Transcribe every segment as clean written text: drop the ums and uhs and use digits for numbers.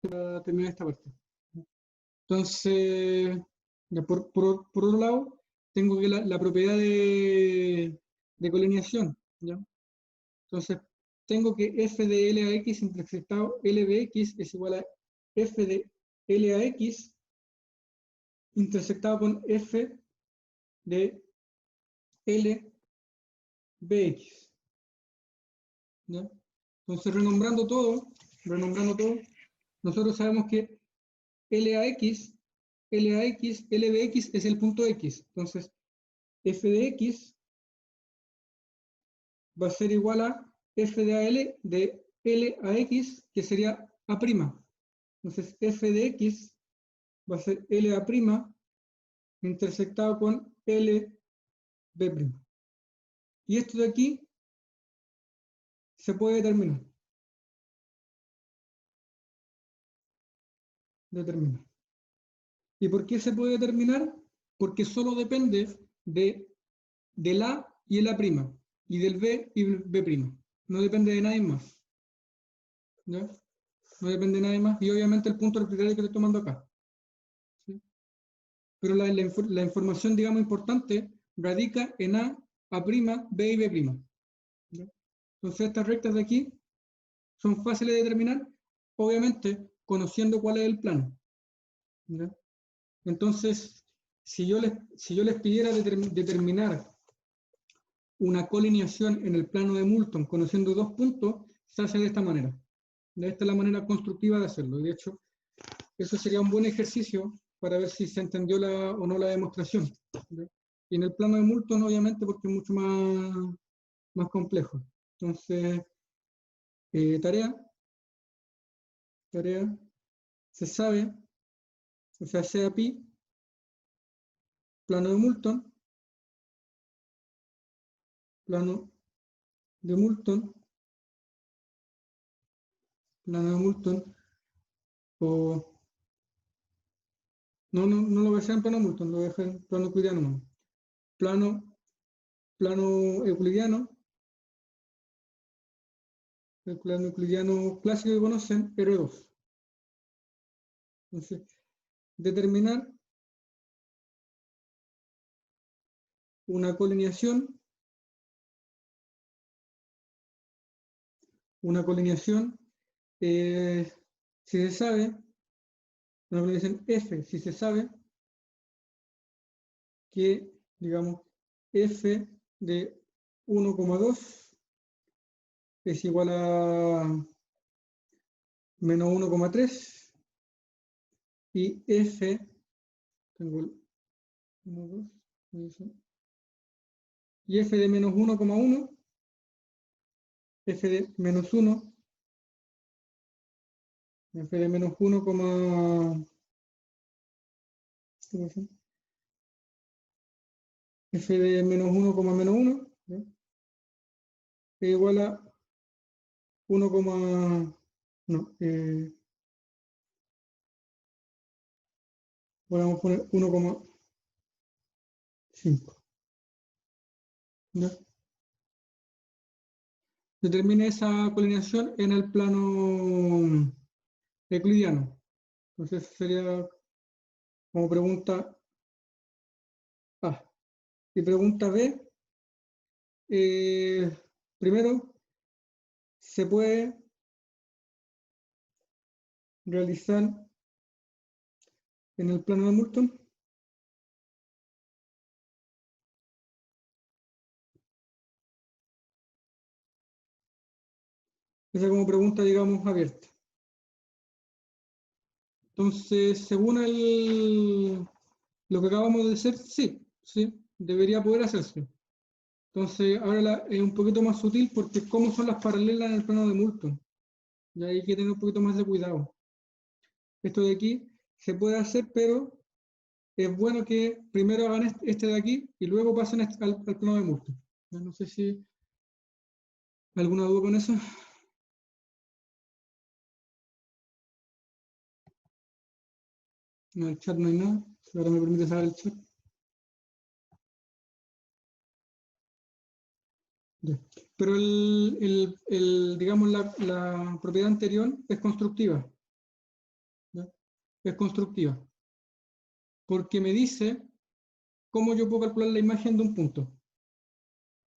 para terminar esta parte. Entonces, ya por otro lado, tengo que la propiedad de colineación, ¿ya? Entonces, tengo que f de L a x intersectado L de x es igual a f de L a x intersectado con f de L bx, ¿ya? Entonces, renombrando todo, nosotros sabemos que LAX, LBX es el punto X. Entonces, f de x va a ser igual a f de AL de L a X, que sería A'. Entonces, f de x va a ser L A' intersectado con LB'. Y esto de aquí se puede determinar. ¿Y por qué se puede determinar? Porque solo depende del A y el A', y del B y el B'. No depende de nadie más, ¿ya? No depende de nadie más, y obviamente el punto arbitrario que estoy tomando acá, ¿sí? Pero la información, digamos, importante radica en A', B y B', ¿ya? Entonces estas rectas de aquí son fáciles de determinar, obviamente conociendo cuál es el plano, ¿ya? Entonces, si yo les pidiera determinar una colineación en el plano de Moulton conociendo dos puntos, se hace de esta manera. Esta es la manera constructiva de hacerlo. Y de hecho, eso sería un buen ejercicio para ver si se entendió o no la demostración, ¿ya? Y en el plano de Moulton, obviamente, porque es mucho más complejo. Entonces, tarea, se sabe, o sea, sea pi, plano de Moulton, plano de Moulton, o no lo voy a hacer en plano Moulton, lo voy a dejar en plano euclidiano. Plano euclidiano, el plano euclidiano clásico que conocen, R2. Entonces, determinar una colineación, si se sabe, una colineación F, si se sabe que, digamos, F de 1,2 es igual a menos 1,3 y F, tengo el 1, 2, y F de menos 1,1, F de menos 1, F de menos 1, F de menos 1,-1, ¿ya? Es igual a 1, no, vamos a poner 1,5, ¿ya? Determine esa colineación en el plano euclidiano. Entonces sería como pregunta A. Y pregunta B, primero, ¿se puede realizar en el plano de Moulton? Esa como pregunta, digamos, abierta. Entonces, según lo que acabamos de hacer, sí, debería poder hacerse. Entonces, ahora es un poquito más sutil porque cómo son las paralelas en el plano de Moulton. Y hay que tener un poquito más de cuidado. Esto de aquí se puede hacer, pero es bueno que primero hagan este de aquí y luego pasen al plano de Moulton. No sé si alguna duda con eso. No, el chat no hay nada. Ahora me permite sacar el chat. Ya. Pero digamos, la propiedad anterior es constructiva. ¿ya? Es constructiva, porque me dice cómo yo puedo calcular la imagen de un punto.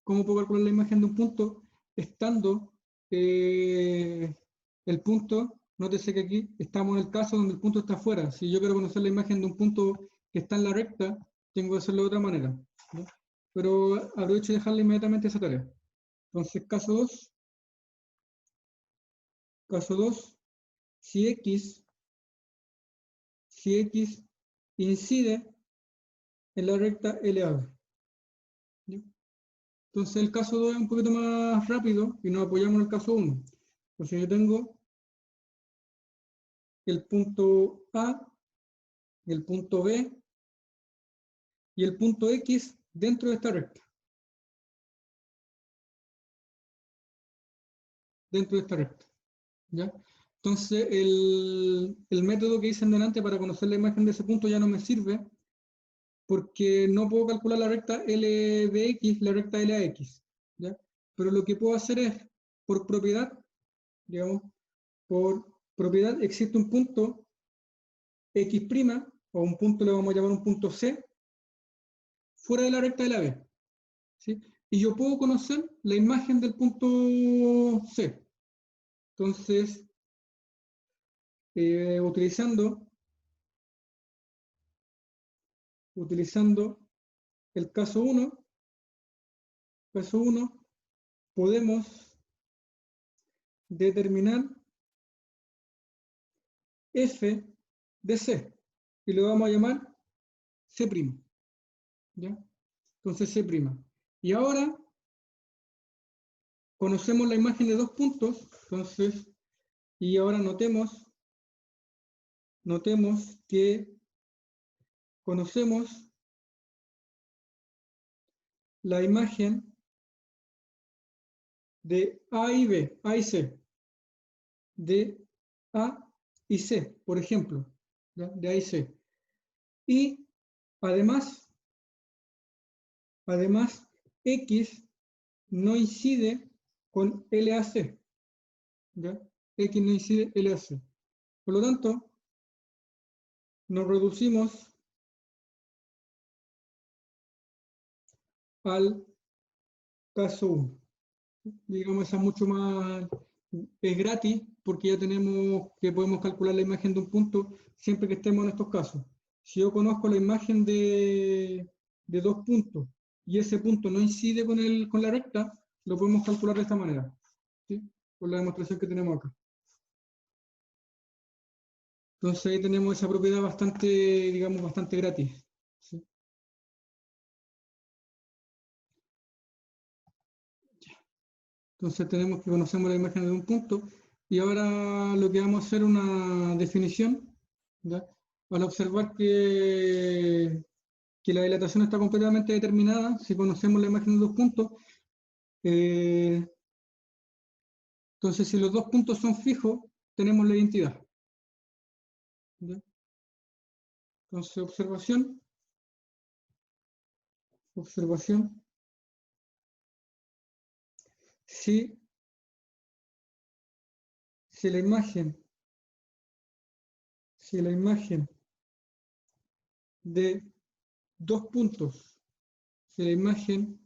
¿Cómo puedo calcular la imagen de un punto? Estando el punto, nótese que aquí estamos en el caso donde el punto está afuera. Si yo quiero conocer la imagen de un punto que está en la recta, tengo que hacerlo de otra manera, ¿no? Pero aprovecho de dejarle inmediatamente esa tarea. Entonces, caso 2, si X incide en la recta LAB. Entonces el caso 2 es un poquito más rápido y nos apoyamos en el caso 1. Entonces yo tengo el punto A, el punto B y el punto X dentro de esta recta. Dentro de esta recta. ¿Ya? Entonces el método que hice en delante para conocer la imagen de ese punto ya no me sirve porque no puedo calcular la recta LBX, la recta LAX. ¿Ya? Pero lo que puedo hacer es, por propiedad, digamos, por propiedad existe un punto X', o un punto le vamos a llamar un punto C, fuera de la recta de la B. ¿Sí? Y yo puedo conocer la imagen del punto C. Entonces, utilizando el caso 1, podemos determinar f de C y lo vamos a llamar C'. ¿Ya? Entonces C'. Y ahora conocemos la imagen de dos puntos, entonces, y ahora notemos que conocemos la imagen de A y B, A y C, de A y C, por ejemplo, ¿ya? De A y C. Y además, X no incide con LAC, ¿ya? X no incide LAC. Por lo tanto, nos reducimos al caso 1. Digamos, esa es mucho más, es gratis, porque ya tenemos que podemos calcular la imagen de un punto siempre que estemos en estos casos. Si yo conozco la imagen de dos puntos y ese punto no incide con la recta, lo podemos calcular de esta manera, ¿sí? Por la demostración que tenemos acá. Entonces ahí tenemos esa propiedad bastante, digamos, bastante gratis, ¿sí? Entonces tenemos que conocemos la imagen de un punto y ahora lo que vamos a hacer es una definición, ¿ya? Al observar que la dilatación está completamente determinada, si conocemos la imagen de dos puntos, entonces si los dos puntos son fijos, tenemos la identidad. ¿Ya? Entonces observación, si la imagen de dos puntos, si la imagen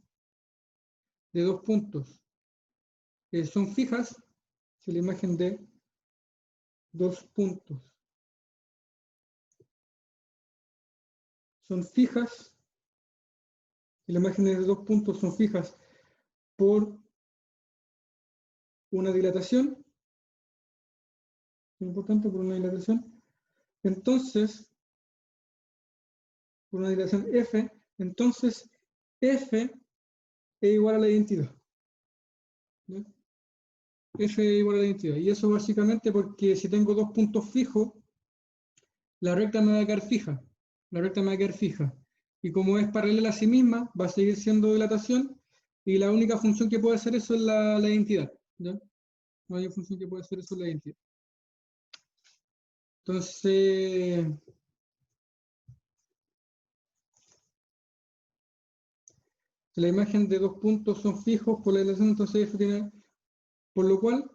de dos puntos son fijas, si la imagen de dos puntos son fijas, si la imagen de dos puntos son fijas por una dilatación, importante, por una dilatación, entonces, por una dilatación F, entonces F es igual a la identidad. ¿Ya? F es igual a la identidad. Y eso básicamente porque si tengo dos puntos fijos, la recta me va a quedar fija. La recta me va a quedar fija. Y como es paralela a sí misma, va a seguir siendo dilatación y la única función que puede hacer eso es la identidad. ¿Ya? La única función que puede hacer eso es la identidad. Entonces, la imagen de dos puntos son fijos por la dilatación, entonces F tiene, por lo cual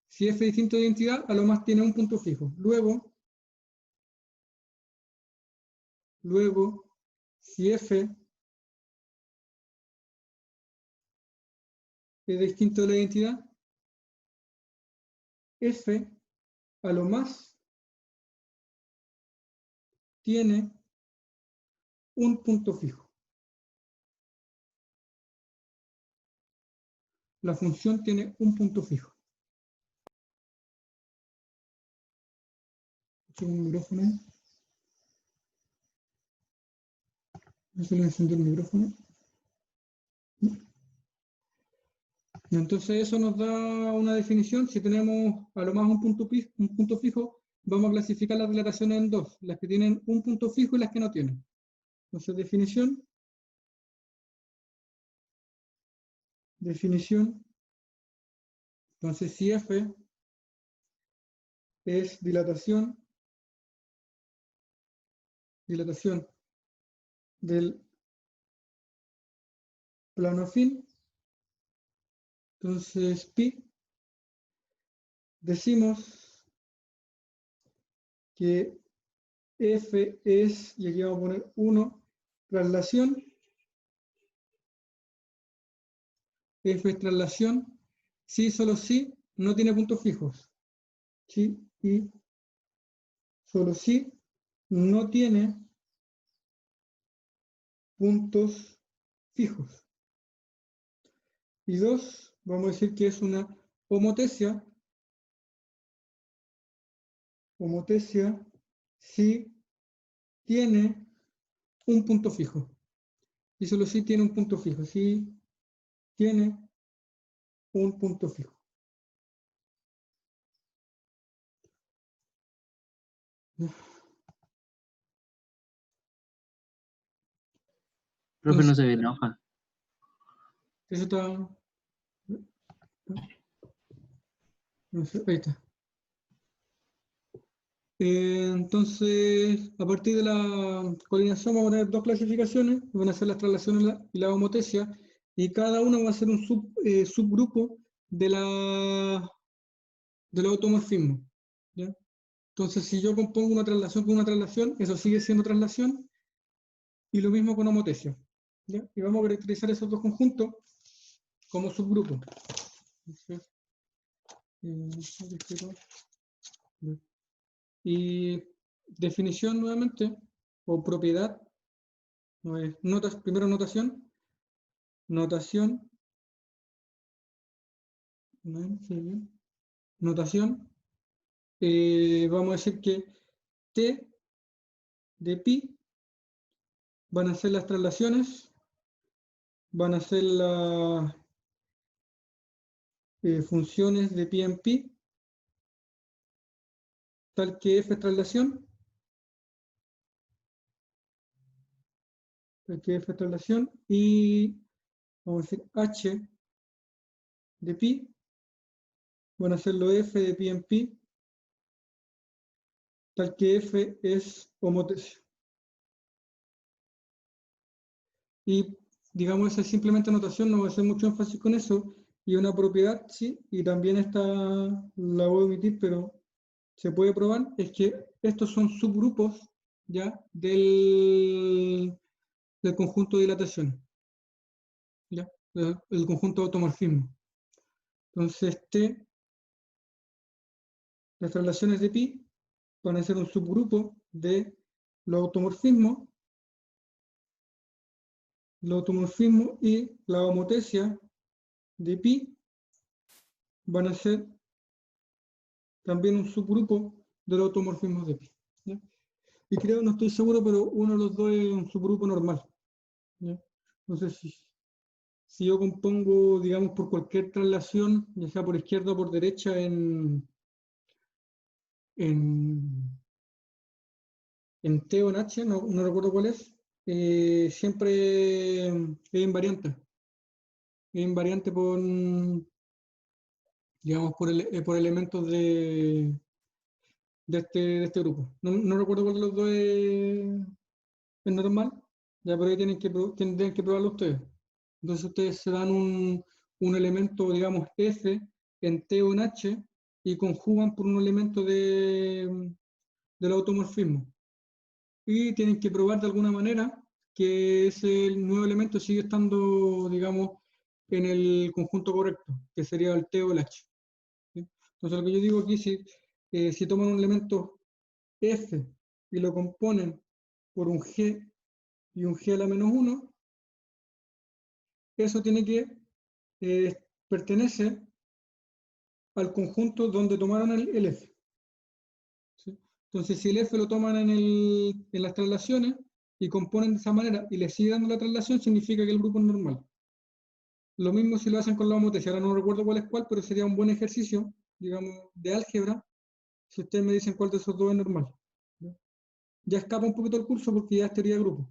Si F es distinto de identidad, a lo más tiene un punto fijo. Luego, si F es distinto de la identidad, F a lo más tiene un punto fijo. La función tiene un punto fijo. Un micrófono. No se le encendió el micrófono. Entonces eso nos da una definición. Si tenemos a lo más un punto fijo, vamos a clasificar las dilataciones en dos, las que tienen un punto fijo y las que no tienen. Entonces definición. Entonces si F es dilatación del plano afín, entonces pi, decimos que F es, y aquí vamos a poner 1, traslación. F es traslación, sí, solo sí, no tiene puntos fijos. Sí, y solo sí, no tiene puntos fijos. Y 2, vamos a decir que es una homotesia. Homotesia sí tiene un punto fijo. Y solo sí tiene un punto fijo. Sí tiene un punto fijo. Profe, no se ve la hoja. Eso está... No sé, ahí está. Entonces, a partir de la coordinación vamos a tener dos clasificaciones, van a ser las traslaciones y la homotesia, y cada una va a ser un subgrupo de del automorfismo. ¿Ya? Entonces, si yo compongo una traslación con una traslación, eso sigue siendo traslación, y lo mismo con homotesia. ¿Ya? Y vamos a caracterizar esos dos conjuntos como subgrupos. Y definición nuevamente, o propiedad, primero notación, vamos a decir que T de pi van a ser las traslaciones, van a ser las funciones de pi en pi, tal que f es traslación, y vamos a decir h de pi van a ser lo f de pi en pi, tal que f es homotesia. Y digamos, esa es simplemente notación, no voy a hacer mucho énfasis con eso, y una propiedad, sí, y también esta la voy a omitir, pero se puede probar, es que estos son subgrupos ya del conjunto de dilatación, ¿ya? El conjunto de automorfismo. Entonces, las traslaciones de pi van a ser un subgrupo de los automorfismos, y la homotesia de pi van a ser también un subgrupo de los automorfismos de pi. ¿Ya? Y creo, no estoy seguro, pero uno de los dos es un subgrupo normal. ¿Ya? Entonces, si yo compongo, digamos, por cualquier traslación, ya sea por izquierda o por derecha en T o en H, no recuerdo cuál es, siempre es invariante. Es invariante por, digamos, por elementos de este grupo. No recuerdo cuál de los dos es normal, ya por ahí tendrían que probarlo ustedes. Entonces ustedes se dan un elemento, digamos, F en T o en H, y conjugan por un elemento del automorfismo. Y tienen que probar de alguna manera que ese nuevo elemento sigue estando, digamos, en el conjunto correcto, que sería el T o el H. ¿Sí? Entonces lo que yo digo aquí, si toman un elemento F y lo componen por un G y un G a la menos 1, eso tiene que pertenece al conjunto donde tomaron el F. ¿Sí? Entonces, si el F lo toman en las traslaciones y componen de esa manera y le sigue dando la traslación, significa que el grupo es normal. Lo mismo si lo hacen con la homotecia. Ahora no recuerdo cuál es cuál, pero sería un buen ejercicio, digamos, de álgebra, si ustedes me dicen cuál de esos dos es normal. Ya escapa un poquito el curso porque ya es teoría de grupo.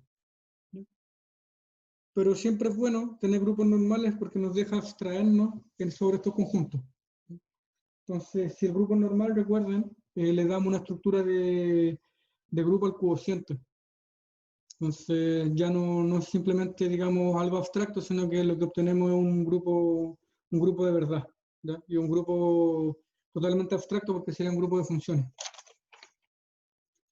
Pero siempre es bueno tener grupos normales porque nos deja abstraernos sobre estos conjuntos. Entonces, si el grupo es normal, recuerden, le damos una estructura de grupo al cociente. Entonces, ya no es simplemente, digamos, algo abstracto, sino que lo que obtenemos es un grupo de verdad, ¿ya? Y un grupo totalmente abstracto porque sería un grupo de funciones,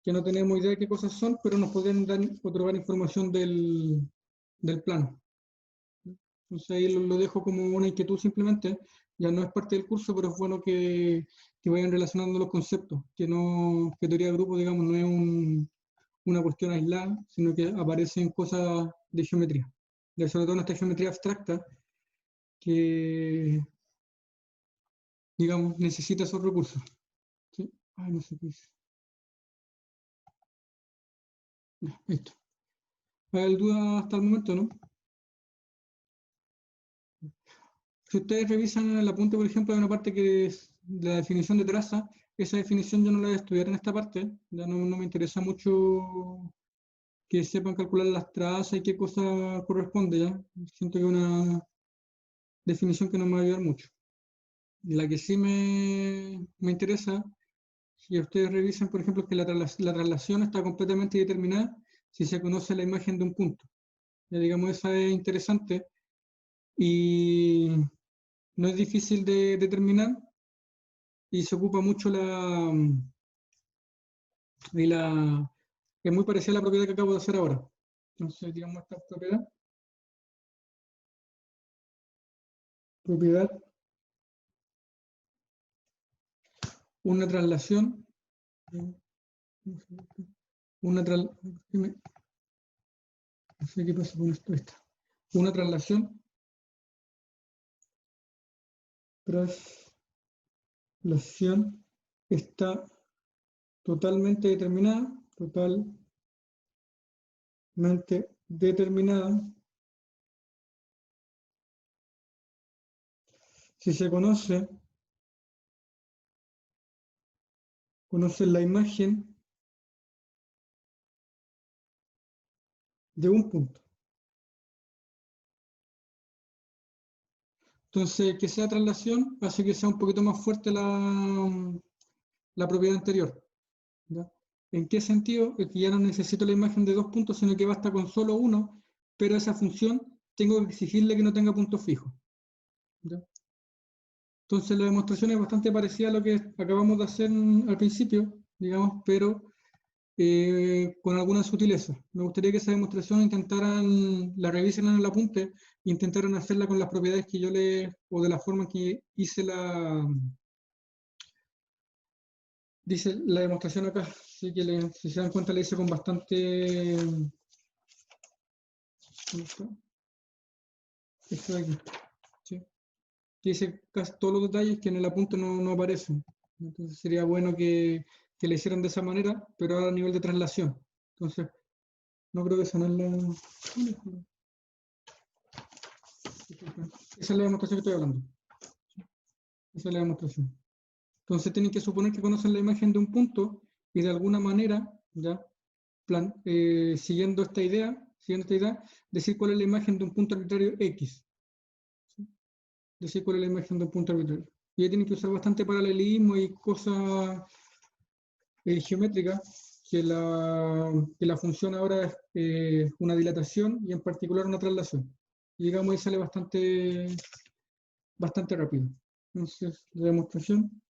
que no tenemos idea de qué cosas son, pero nos podrían otorgar información del plano. Entonces ahí lo dejo como una inquietud simplemente, ya no es parte del curso, pero es bueno que vayan relacionando los conceptos, que teoría de grupo, digamos, no es una cuestión aislada, sino que aparecen cosas de geometría, y sobre todo en esta geometría abstracta, que, digamos, necesita esos recursos. ¿Sí? Ay, no sé qué hice. Ya, listo. ¿Hay duda hasta el momento, no? Si ustedes revisan el apunte, por ejemplo, hay una parte que es la definición de traza. Esa definición yo no la voy a estudiar en esta parte, ya no me interesa mucho que sepan calcular las trazas y qué cosa corresponde, ¿ya? Siento que es una definición que no me va a ayudar mucho. La que sí me interesa, si ustedes revisan, por ejemplo, que la traslación está completamente determinada si se conoce la imagen de un punto. Ya digamos, esa es interesante y no es difícil de determinar y se ocupa mucho es muy parecida a la propiedad que acabo de hacer ahora. Entonces, digamos, esta propiedad, una traslación, no sé qué pasa con esto, una traslación, está totalmente determinada, si se conoce la imagen de un punto. Entonces, que sea traslación hace que sea un poquito más fuerte la propiedad anterior. ¿Ya? ¿En qué sentido? Es que ya no necesito la imagen de dos puntos, sino que basta con solo uno, pero esa función tengo que exigirle que no tenga puntos fijos. ¿Ya? Entonces la demostración es bastante parecida a lo que acabamos de hacer al principio, digamos, pero con algunas sutilezas. Me gustaría que esa demostración la revisen en el apunte e intentaran hacerla con las propiedades que o de la forma que hice dice la demostración acá. Así que si se dan cuenta la hice con bastante... Esto de aquí. ¿Sí? Que dice casi todos los detalles que en el apunte no aparecen. Entonces sería bueno que le hicieran de esa manera, pero ahora a nivel de traslación. Entonces, no creo que esa no es esa es la demostración que estoy hablando. Esa es la demostración. Entonces tienen que suponer que conocen la imagen de un punto y de alguna manera, ¿ya? Siguiendo esta idea, decir cuál es la imagen de un punto arbitrario X. ¿Sí? Decir cuál es la imagen de un punto arbitrario. Y ahí tienen que usar bastante paralelismo y cosas geométricas, que la función ahora es una dilatación y en particular una traslación. Y digamos ahí sale bastante rápido. Entonces, la demostración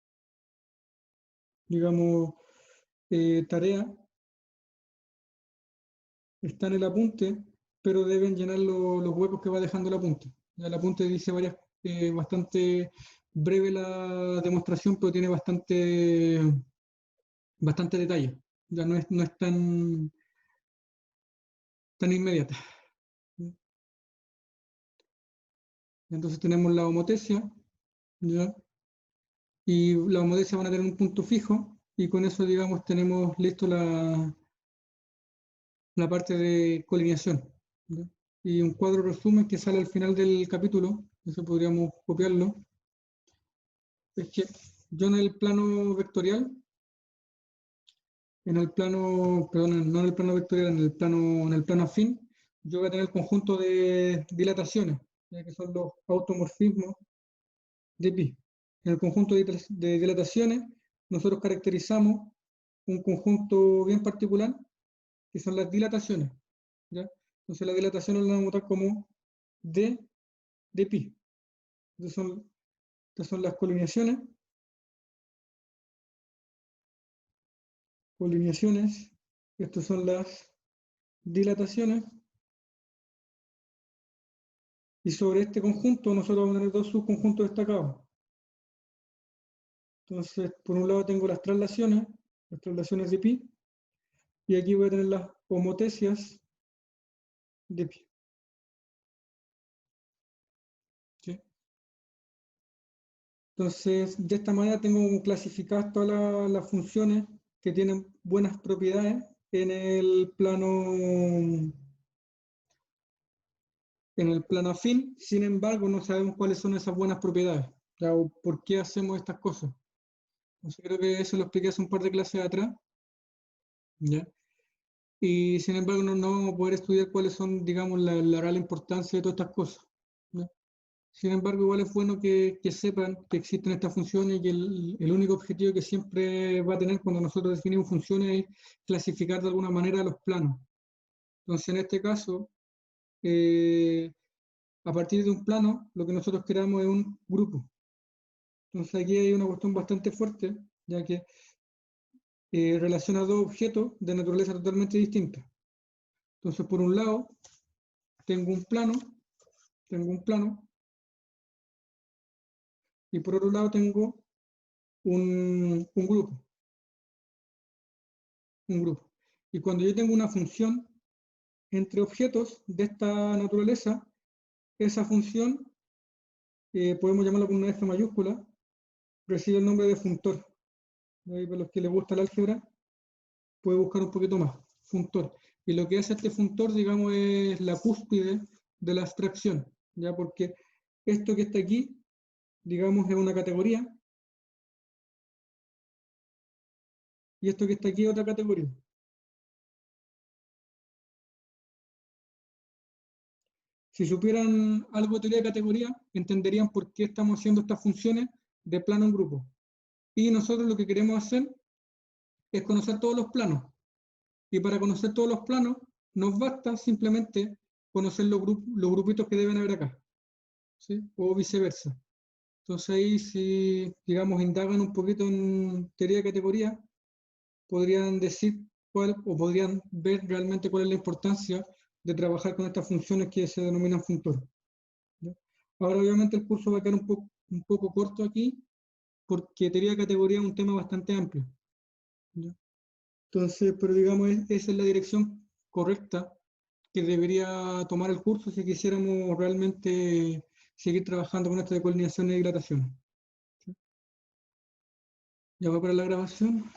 digamos, tarea, está en el apunte, pero deben llenar los huecos que va dejando el apunte. Ya el apunte dice bastante breve la demostración, pero tiene bastante detalle. Ya no es tan inmediata. Entonces tenemos la homotesia, ¿ya? Y la homotesia van a tener un punto fijo, y con eso, digamos, tenemos listo la parte de colineación, ¿ya? Y un cuadro resumen que sale al final del capítulo, eso podríamos copiarlo, es que yo en el plano vectorial, perdón, no en el plano vectorial, en el plano afín, yo voy a tener el conjunto de dilataciones, ya que son los automorfismos de pi. En el conjunto de dilataciones, nosotros caracterizamos un conjunto bien particular, que son las dilataciones, ¿ya? Entonces las dilataciones las vamos a notar como d de pi. Estas son las colineaciones. Estas son las dilataciones, y sobre este conjunto nosotros vamos a tener dos subconjuntos destacados. Entonces, por un lado tengo las traslaciones de pi, y aquí voy a tener las homotesias de pi. ¿Sí? Entonces, de esta manera tengo clasificadas todas las funciones que tienen buenas propiedades en el plano afín. Sin embargo, no sabemos cuáles son esas buenas propiedades, o por qué hacemos estas cosas. Entonces, creo que eso lo expliqué hace un par de clases atrás, ¿ya? Y sin embargo, no vamos a poder estudiar cuáles son, digamos, la real importancia de todas estas cosas, ¿ya? Sin embargo, igual es bueno que sepan que existen estas funciones, y que el único objetivo que siempre va a tener cuando nosotros definimos funciones es clasificar de alguna manera los planos. Entonces, en este caso, a partir de un plano, lo que nosotros creamos es un grupo. Entonces, aquí hay una cuestión bastante fuerte, ya que relaciona dos objetos de naturaleza totalmente distinta. Entonces, por un lado, tengo un plano, y por otro lado tengo un grupo. Y cuando yo tengo una función entre objetos de esta naturaleza, esa función, podemos llamarla con una F mayúscula, recibe el nombre de funtor. Ahí, para los que les gusta el álgebra, puede buscar un poquito más, funtor. Y lo que hace este funtor, digamos, es la cúspide de la abstracción, ¿ya? Porque esto que está aquí, digamos, es una categoría, y esto que está aquí es otra categoría. Si supieran algo de teoría de categoría, entenderían por qué estamos haciendo estas funciones de plano en grupo. Y nosotros lo que queremos hacer es conocer todos los planos. Y para conocer todos los planos, nos basta simplemente conocer los grupitos que deben haber acá, ¿sí? O viceversa. Entonces ahí, si, digamos, indagan un poquito en teoría de categoría, podrían decir o podrían ver realmente cuál es la importancia de trabajar con estas funciones que se denominan funtores, ¿ya? Ahora, obviamente, el curso va a quedar un poco corto aquí, porque teoría de categoría es un tema bastante amplio, ¿ya? Entonces, pero digamos, esa es la dirección correcta que debería tomar el curso si quisiéramos realmente seguir trabajando con esto de colonización y dilatación. ¿Sí? Ya va para la grabación.